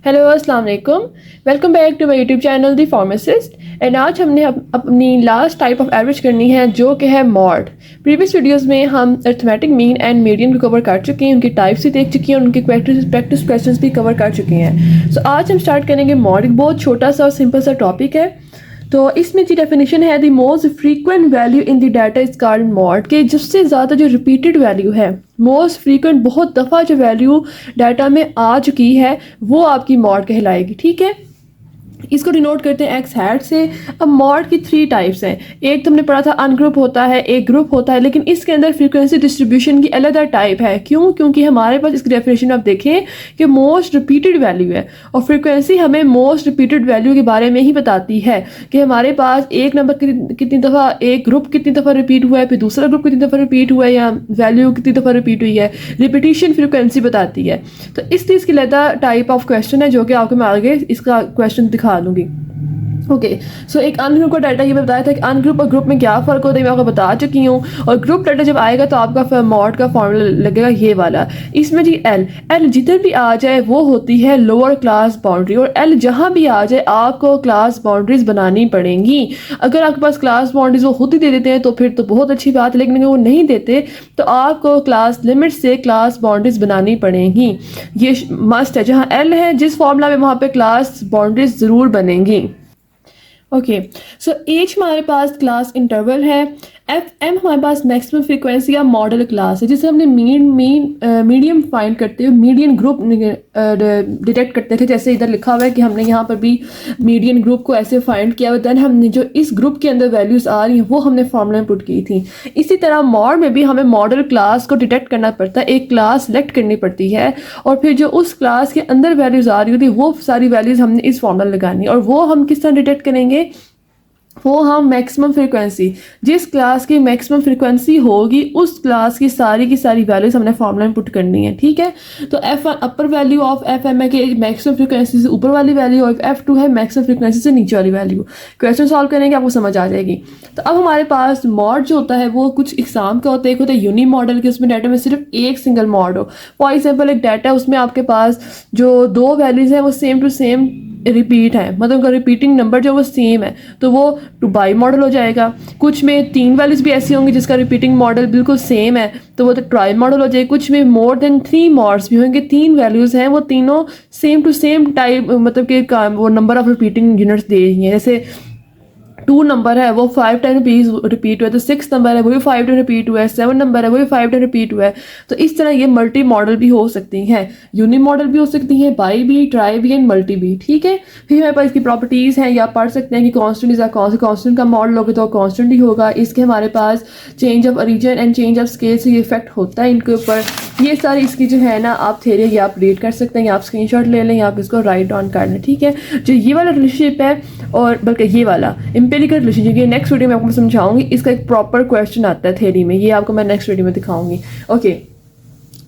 Hello अस्सलाम वालेकुम। Welcome back to my YouTube channel the pharmacist. And आज हमने अपनी लास्ट टाइप ऑफ एवरेज करनी है जो कि है मॉड। प्रीवियस वीडियोस में हम अर्थमेटिक मीन एंड मीडियन को कवर कर चुके हैं, उनकी टाइप्स भी देख चुके हैं, उनके प्रैक्टिस क्वेश्चंस भी कवर कर चुके हैं। सो आज हम स्टार्ट करेंगे मॉड। एक बहुत छोटा सा और सिंपल सा टॉपिक है। तो इसमें जी डेफिनेशन है the most frequent value in the data is called mod, के जिससे ज़्यादा जो रिपीटेड वैल्यू है, मोस्ट फ्रीक्वेंट बहुत दफ़ा जो वैल्यू डाटा में आ चुकी है वो आपकी मॉड कहलाएगी। ठीक है, इसको डिनोट करते हैं एक्स हैट से। अब मॉड की 3 टाइप्स हैं। एक तो हमने पढ़ा था अनग्रुप होता है, एक ग्रुप होता है, लेकिन इसके अंदर फ्रीक्वेंसी डिस्ट्रीब्यूशन की अलग टाइप है। क्यों? क्योंकि हमारे पास इसकी डेफिनेशन आप देखें कि मोस्ट रिपीटेड वैल्यू है और फ्रीक्वेंसी हमें मोस्ट रिपीटेड वैल्यू के बारे में ही बताती है कि हमारे पास एक नंबर कितनी दफ़ा, एक ग्रुप कितनी दफ़ा रिपीट हुआ है, फिर दूसरा ग्रुप कितनी दफ़ा रिपीट हुआ है, या वैल्यू कितनी दफ़ा रिपीट हुई है। रिपीटिशन फ्रीक्वेंसी बताती है। तो इसलिए इसकी अलग टाइप ऑफ क्वेश्चन है जो कि आपको मैं आगे इसका क्वेश्चन दिखा दूंगी। ओके, सो एक अनग्रुप का डाटा ये मैं बताया था कि अनग्रुप और ग्रुप में क्या फ़र्क होता है, मैं आपको बता चुकी हूँ। और ग्रुप डाटा जब आएगा तो आपका मॉड का फॉर्मूला लगेगा ये वाला। इसमें जी एल जिधर भी आ जाए वो होती है लोअर क्लास बाउंड्री, और एल जहाँ भी आ जाए आपको क्लास बाउंड्रीज बनानी पड़ेंगी। अगर आपके पास क्लास बाउंड्रीज वो खुद ही दे देते हैं तो फिर तो बहुत अच्छी बात है, लेकिन अगर वो नहीं देते तो आपको क्लास लिमिट से क्लास बाउंड्रीज बनानी पड़ेंगी। ये मस्ट है। जहाँ एल है जिस फॉर्मूला में वहाँ पे क्लास बाउंड्रीज ज़रूर बनेंगी। ओके, सो एच हमारे पास क्लास इंटरवल है। एफ एम हमारे पास मैक्सिमम फ्रीक्वेंसी या मॉडल क्लास है, जिसे हमने मीडियम फाइंड करते हुए मीडियन ग्रुप डिटेक्ट करते थे। जैसे इधर लिखा हुआ है कि हमने यहाँ पर भी मीडियन ग्रुप को ऐसे फाइंड किया हुआ, देन हमने जो इस ग्रुप के अंदर वैल्यूज़ आ रही हैं वो हमने फॉर्मूला में पुट की थी। इसी तरह मॉड में भी हमें मॉडल क्लास को डिटेक्ट करना पड़ता है, एक क्लास सेलेक्ट करनी पड़ती है, और फिर जो उस क्लास के अंदर वैल्यूज़ आ रही होती वो सारी वैल्यूज़ हमने इस फॉर्मूला लगानी है। और वो हम किस तरह डिटेक्ट करेंगे? वो हम मैक्सिमम फ्रीक्वेंसी, जिस क्लास की मैक्सिमम फ्रीक्वेंसी होगी उस क्लास की सारी वैल्यूज हमने फॉर्मूला में पुट करनी है। ठीक है, तो F1 upper value of FM है कि मैक्सिमम फ्रीक्वेंसी से ऊपर वाली वैल्यू, और F2 है मैक्सिमम फ्रीक्वेंसी से नीचे वाली वैल्यू। क्वेश्चन सॉल्व करेंगे आपको समझ आ जाएगी। तो अब हमारे पास मॉड जो होता है वो कुछ एग्जाम का होता है। एक होता है यूनी मॉडल के, उसमें डाटा में सिर्फ एक सिंगल मॉड हो। फॉर एग्जाम्पल एक डाटा उसमें आपके पास जो 2 वैल्यूज हैं वो सेम टू सेम रिपीट है, मतलब उनका रिपीटिंग नंबर जो वो सेम है, तो वो 2 बाई मॉडल हो जाएगा। कुछ में 3 वैल्यूज भी ऐसी होंगी जिसका रिपीटिंग मॉडल बिल्कुल सेम है, तो वो तो ट्राई मॉडल हो जाएगा। कुछ में मोर देन 3 मॉड्स भी होंगे, 3 वैल्यूज हैं, वो तीनों सेम टू सेम टाइप, मतलब कि वो नंबर ऑफ रिपीटिंग यूनिट्स दे रही हैं। जैसे 2 नंबर है वो 5 टाइम रिपीट हुआ है, तो 6 नंबर है वो भी 5 टाइम रिपीट हुआ है, 7 नंबर है वो भी 5 टाइम रिपीट हुआ है। तो इस तरह ये मल्टी मॉडल भी हो सकती हैं, यूनि मॉडल भी हो सकती हैं, बाई भी, ट्राई भी एंड मल्टी भी। ठीक है, फिर हमारे पास इसकी प्रॉपर्टीज़ हैं, या पढ़ सकते हैं कि कॉन्स्टेंट इज कॉन्स्टेंट का मॉडल होगा तो कॉन्स्टेंट ही होगा। इसके हमारे पास change of origin and change of scale से ये इफेक्ट होता है इनके ऊपर। ये सारी इसकी जो है ना आप थ्योरी ये आप रीड कर सकते हैं, या आप स्क्रीनशॉट ले लें, या आप इसको राइट डाउन कर लें। ठीक है, जो ये वाला रिलेशनशिप है, और बल्कि ये वाला एम्पिरिकल रिलेशनशिप, ये नेक्स्ट वीडियो में आपको समझाऊंगी। इसका एक प्रॉपर क्वेश्चन आता है थ्योरी में, ये आपको मैं नेक्स्ट वीडियो में दिखाऊंगी। ओके,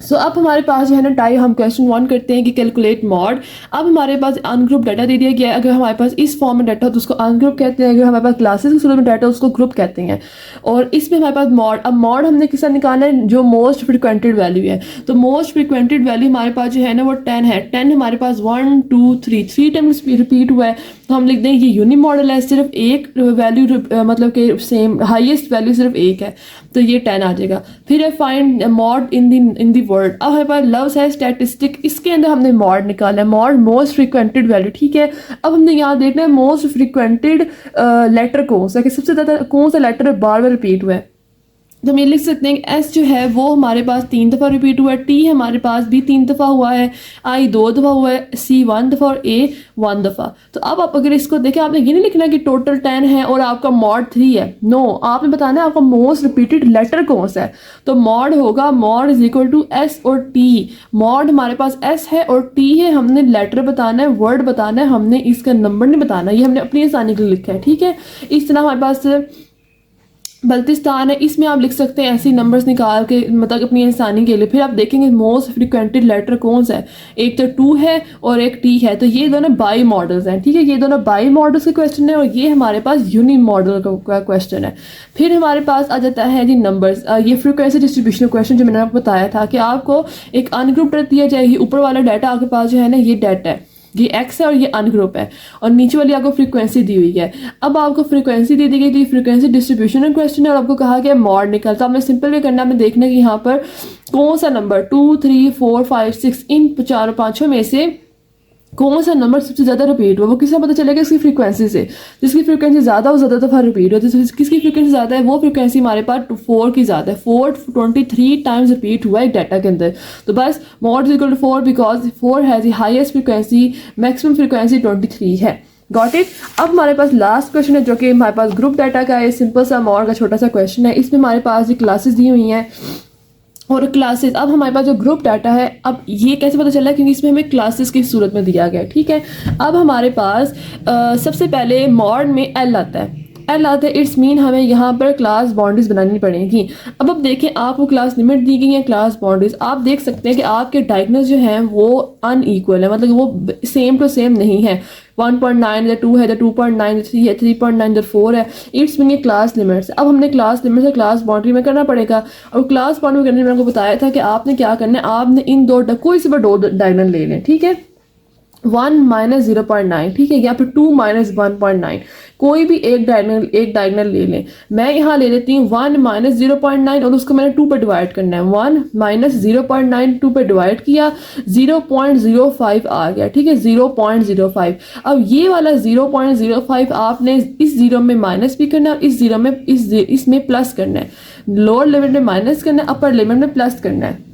सो अब हमारे पास जो है ना टाइप, हम क्वेश्चन 1 करते हैं कि कैलकुलेट मॉड। अब हमारे पास अनग्रुप डाटा दे दिया गया है। अगर हमारे पास इस फॉर्म में डाटा हो तो उसको अनग्रुप कहते हैं, अगर हमारे पास क्लासेस के सूरत में डाटा हो उसको ग्रुप कहते हैं। और इसमें हमारे पास मॉड, अब मॉड हमने किस तरह निकालना है? जो मोस्ट फ्रिक्वेंटेड वैल्यू है। तो मोस्ट फ्रिक्वेंटेड वैल्यू हमारे पास जो है ना वो 10 है। 10 हमारे पास 1 2 3 टाइम्स रिपीट हुआ है, तो हम लिख दें ये यूनि मॉडल है, सिर्फ एक वैल्यू, मतलब कि सेम हाईएस्ट वैल्यू सिर्फ एक है, तो ये 10 आ जाएगा। फिर है find mod in the word. अब हमारे पास लव्स है स्टैटिस्टिक, इसके अंदर हमने मॉड निकाला है, मॉड मोस्ट फ्रीक्वेंटेड वैल्यू। ठीक है, अब हमने यहाँ देखना है मोस्ट फ्रीक्वेंटेड लेटर कौन सा, कि सबसे ज़्यादा कौन सा लेटर बार बार रिपीट हुआ है। तो हम ये लिख सकते हैं कि एस जो है वो हमारे पास 3 दफ़ा रिपीट हुआ है, टी हमारे पास भी 3 दफ़ा हुआ है, आई 2 दफ़ा हुआ है, सी 1 दफ़ा और ए 1 दफ़ा। तो अब आप अगर इसको देखें, आपने ये नहीं लिखना कि टोटल 10 है और आपका मॉड 3 है। नो, आपने बताना है आपका मोस्ट रिपीटेड लेटर कौन सा है। तो मॉड होगा mode is equal to s और टी। मॉड हमारे पास एस है और टी है, हमने लेटर बताना है, वर्ड बताना है, हमने इसका नंबर नहीं बताना, ये हमने अपनी आसानी के लिए लिखा है। ठीक है, इस तरह हमारे पास बल्तिस्तान है, इसमें आप लिख सकते हैं ऐसे नंबर्स निकाल के, मतलब अपनी इंसानी के लिए। फिर आप देखेंगे मोस्ट फ्रिक्वेंटेड लेटर कौन सा है, एक तो 2 है और एक टी है, तो ये दोनों बाई मॉडल्स हैं। ठीक है, ये दोनों बाई मॉडल्स के क्वेश्चन है, और ये हमारे पास यूनि मॉडल का क्वेश्चन है। फिर हमारे पास आ जाता है जी नंबर्स, ये फ्रीक्वेंसी डिस्ट्रीब्यूशन क्वेश्चन जो मैंने आपको बताया था कि आपको एक अनग्रुप डाटा दिया जाएगी, ऊपर वाला डाटा आपके पास जो है ना ये डाटा है, ये एक्स है और ये अनग्रुप है, और नीचे वाली आपको फ्रीक्वेंसी दी हुई है। अब आपको फ्रीक्वेंसी दे दी गई, तो ये फ्रीक्वेंसी डिस्ट्रीब्यूशन का क्वेश्चन है और आपको कहा गया मॉड निकल। तो आपने सिंपल वे करना है, आपने देखना कि यहाँ पर कौन सा नंबर 2, 3, 4, 5, 6 इन चारों पाँचों में से कौन सा नंबर सबसे ज़्यादा रिपीट हुआ। वो किससे पता चलेगा? इसकी फ्रीक्वेंसी से। जिसकी फ्रीक्वेंसी ज़्यादा हो ज़्यादा दफ़ा रिपीट हो, किसकी फ्रीक्वेंसी ज़्यादा है वो फ्रीक्वेंसी हमारे पास 4 की ज़्यादा है। 423 टाइम्स रिपीट हुआ एक डाटा के अंदर। तो बस mode is equal to 4 because 4 has the highest frequency, maximum frequency 23 है। Got it. अब हमारे पास लास्ट क्वेश्चन है जो कि हमारे पास ग्रुप डाटा का है। सिंपल सा मॉड का छोटा सा क्वेश्चन है। इसमें हमारे पास ये क्लासेस दी हुई हैं और क्लासेस। अब हमारे पास जो ग्रुप डाटा है, अब ये कैसे पता चला? क्योंकि इसमें हमें क्लासेस की सूरत में दिया गया है। ठीक है, अब हमारे पास सबसे पहले मॉड में एल आता है। एल आता है, इट्स मीन हमें यहाँ पर क्लास बाउंड्रीज बनानी पड़ेगी। अब देखें, आपको क्लास लिमिट दी गई है, क्लास बाउंड्रीज। आप देख सकते हैं कि आपके डायगोनल्स जो हैं वो अनईक्वल है, मतलब वो सेम टू सेम नहीं है। 1.9 इधर 2 है, इधर 2.9, इधर 3 है, 3.9 इधर 4 है। इट्स मीन ये क्लास लिमिट्स। अब हमने क्लास लिमिट से क्लास बाउंड्री में करना पड़ेगा, और क्लास बाउंड्री में करने में मैंने आपको बताया था कि आपने क्या करना है, आपने इन दो कोई से दो डायगोनल ले लें। ठीक है, 1 माइनस 0.9, ठीक है, या फिर 2 माइनस 1.9, कोई भी एक डायगोनल ले लें। मैं यहाँ ले लेती हूँ 1 माइनस 0.9 और उसको मैंने 2 पे डिवाइड करना है। 1 माइनस 0.9 2 पे डिवाइड किया, 0.05 आ गया। ठीक है, 0.05। अब ये वाला 0.05 आपने इस जीरो में माइनस भी करना है, इस जीरो में इसमें प्लस करना है। लोअर लिमिट में माइनस करना है, अपर लिमिट में प्लस करना है।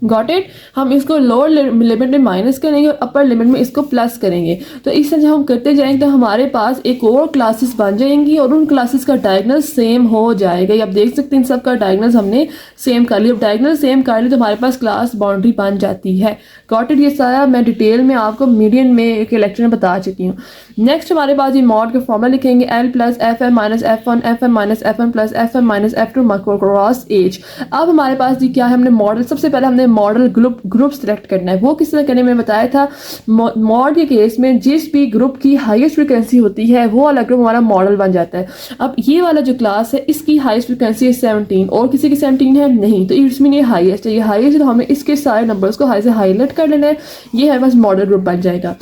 Got it. हम इसको लोअर लिमिट में माइनस करेंगे और अपर लिमिट में इसको प्लस करेंगे। तो इस तरह हम करते जाएंगे तो हमारे पास एक और क्लासेस बन जाएंगी और उन क्लासेस का डायगोनल सेम हो जाएगा। आप देख सकते हैं इन सब का डायगोनल हमने सेम कर लिया। अब डायगोनल सेम कर लिया तो हमारे पास क्लास बाउंड्री बन जाती है। Got it. ये सारा मैं डिटेल में आपको मीडियन में एक लेक्चर में बता चुकी हूँ। नेक्स्ट हमारे पास ये मॉड का फॉर्मूला लिखेंगे, l plus f m minus f one, f m minus f m plus f m minus f two cross h. अब हमारे पास ये क्या है, हमने मॉडल, सबसे पहले हमने मॉडल ग्रुप सेलेक्ट करना है। वो किस तरह करने में बताया था, मॉड के केस में जिस भी ग्रुप की हाईएस्ट फ्रीक्वेंसी होती है वो वाला ग्रुप हमारा मॉडल बन जाता है। अब ये वाला जो क्लास है इसकी हाईएस्ट फ्रीक्वेंसी है 17 और किसी की 17 है नहीं, तो इट्स मीन ये हाईएस्ट है। ये हाईएस्ट है तो हमें इसके सारे नंबर्स को हाई से हाईलाइट कर लेना है। ये है बस मॉडल ग्रुप बन जाएगा।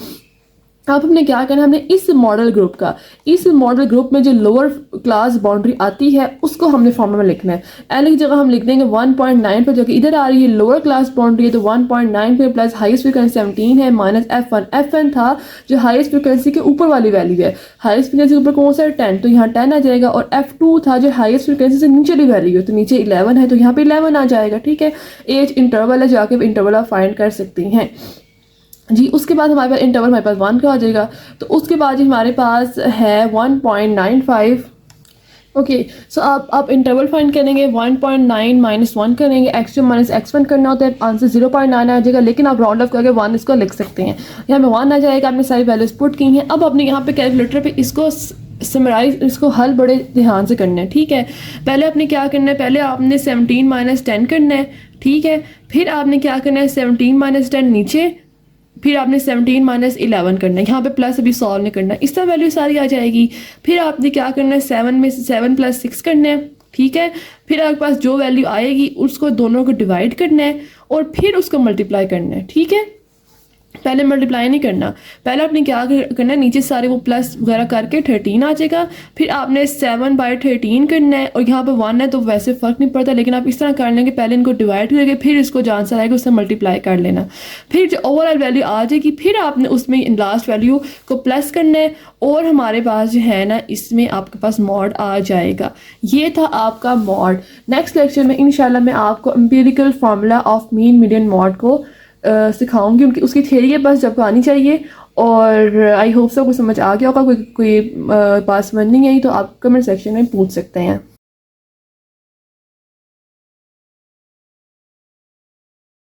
अब हमने क्या करना है, हमने इस मॉडल ग्रुप में जो लोअर क्लास बाउंड्री आती है उसको हमने फॉर्मूला में लिखना है। एल की जगह हम लिख देंगे 1.9 पर, जो कि इधर आ रही है लोअर क्लास बाउंड्री है, तो 1.9 पे प्लस हाईएस्ट फ्रीक्वेंसी 17 है माइनस F1 था जो हाईएस्ट फ्रीक्वेंसी के ऊपर वाली वैल्यू है। हाईएस्ट फ्रीक्वेंसी के ऊपर कौन सा है, 10, तो यहाँ 10 आ जाएगा। और F2 था जो हाईएस्ट फ्रीक्वेंसी से नीचे वाली वैल्यू है, तो नीचे 11 है तो यहाँ पे 11 आ जाएगा। ठीक है, एज इंटरवल है, जाके इंटरवल आप फाइंड कर सकती हैं जी। उसके बाद हमारे पास इंटरवल हमारे पास 1 का आ जाएगा। तो उसके बाद जी हमारे पास है 1.95। ओके, सो आप इंटरवल फाइंड करेंगे, 1.9 माइनस 1 करेंगे, x2 माइनस x1 करना होता है, आंसर 0.9 आ जाएगा। लेकिन आप राउंड ऑफ करके 1 इसको लिख सकते हैं। यहाँ पे 1 आ जाएगा, आपने सारी वैल्यूज पुट की हैं। अब आपने यहाँ पे कैलकुलेटर पे इसको समराइज, इसको हल बड़े ध्यान से करना है। ठीक है, पहले आपने क्या करना है, पहले आपने 17 माइनस 10 करना है। ठीक है, फिर आपने क्या करना है, 17 माइनस 10 नीचे, फिर आपने 17 माइनस 11 करना है, यहाँ पे प्लस अभी सॉल्व नहीं करना है, इस तरह वैल्यू सारी आ जाएगी। फिर आपने क्या करना है, 7 में 7 प्लस 6 करना है। ठीक है, फिर आपके पास जो वैल्यू आएगी उसको दोनों को डिवाइड करना है और फिर उसको मल्टीप्लाई करना है। ठीक है, पहले मल्टीप्लाई नहीं करना, पहले आपने क्या करना है, नीचे सारे वो प्लस वगैरह करके 13 आ जाएगा। फिर आपने 7/13 करना है और यहाँ पे 1 है तो वैसे फ़र्क नहीं पड़ता, लेकिन आप इस तरह कर लेंगे, पहले इनको डिवाइड करके फिर इसको जो आंसर आएगा उससे मल्टीप्लाई कर लेना। फिर जो ओवरऑल वैल्यू आ जाएगी फिर आपने उसमें लास्ट वैल्यू को प्लस करना है और हमारे पास जो है ना इसमें आपके पास मॉड आ जाएगा। ये था आपका मॉड। नेक्स्ट लेक्चर में इंशाल्लाह मैं आपको empirical formula of mean median mode को सिखाऊंगी। उनकी उसकी थ्योरी है बस जब आनी चाहिए। और आई होप सबको समझ आ गया होगा। कोई पास नहीं आई तो आप कमेंट सेक्शन में पूछ सकते हैं।